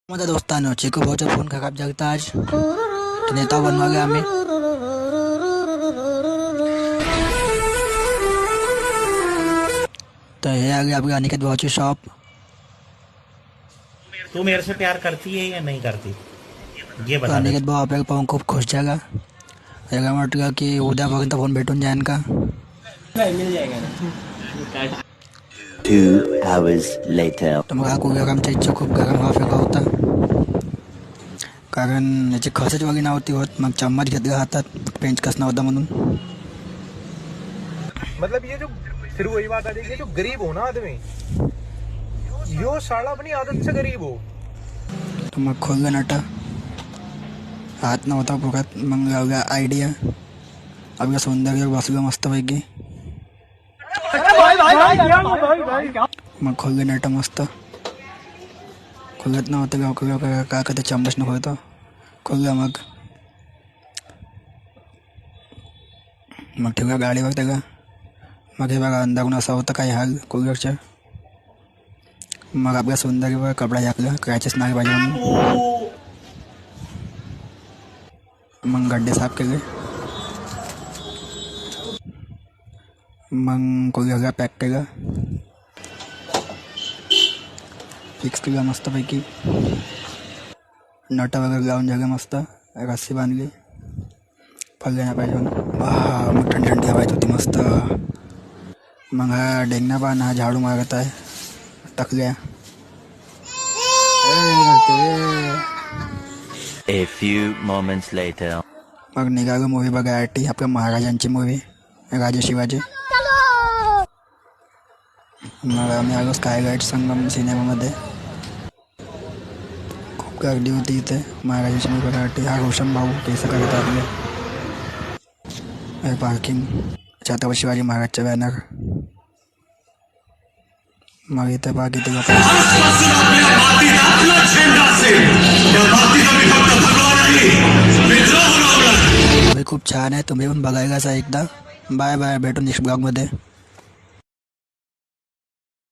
माझ्या दोस्तांनो चिकू भाऊचा फोन खराब झालता आज नेता बनवागे आम्ही तो हे आगे आपके अनिकेत भाऊची शॉप। तू मेरे से प्यार करती है या नहीं करती ये बता दे। अनिकेत भाऊ आपल्याला पाहून खूप खुश झाला। याला म्हटलं की उद्यापर्यंत फोन भेटून जाईन का? मिल जाएगा ना। 2 hours later. तर मग हा कुकर आमच्या इच्छा खूप गरम हवा फेका होता, कारण याची खसच वगैरे नव्हती होत। मग चम्मच घेतला हातात, पेंचकस नव्हता म्हणून। मतलब ये जो फिर वही बात आ रही है, जो गरीब हो ना आदमी, यो साला अपनी आदत से गरीब हो। तो मग खोललं नाटा, हात नव्हता पोटात। मग लावला आयडिया, आपल्या सौंदर्य बसलं मस्तपैकी। मग खोललं नाटा मस्त, खोलत नव्हतं गाव का ते चम्मच नको होतं। खोललं मग ठेवला गाडीवर त्याला। मग हे बघा अंधारून असा होता काही हाल कूलरच्या। मग आपल्या सौंदर्यावर कपडा झाकला, क्रॅचेस नाही पाहिजे म्हणून। मग गड्डे साफ केले, मग कूलरला पॅक केलं, फिक्स केलं मस्तपैकी। नट वगैरे लावून झालं मस्त, रस्सी बांधली, फलले नाही पाहिजे म्हणून। वा मग थंडी थंडी हवायची होती मस्त। मग हा डेंगना पान हा झाडू मारत आहे टकल्या। A few moments later. मग निघालो मूवी बघायसाठी, आपल्या महाराजांची मूवी राजे शिवाजी। मग आम्ही आलो स्कायलाइट संगम सिनेमामध्ये। खूप गर्दी होती इथे महाराजांची मूवी बघायसाठी। हा रोशन भाऊ केस करत आपले, पार्किंग छत्रपती शिवाजी महाराजच्या बॅनर। मग इथे बाकी ते खूप छान आहे, तुम्ही पण बघायलाच एकदा। बाय बाय, भेटून नेक्स्ट ब्लॉगमध्ये।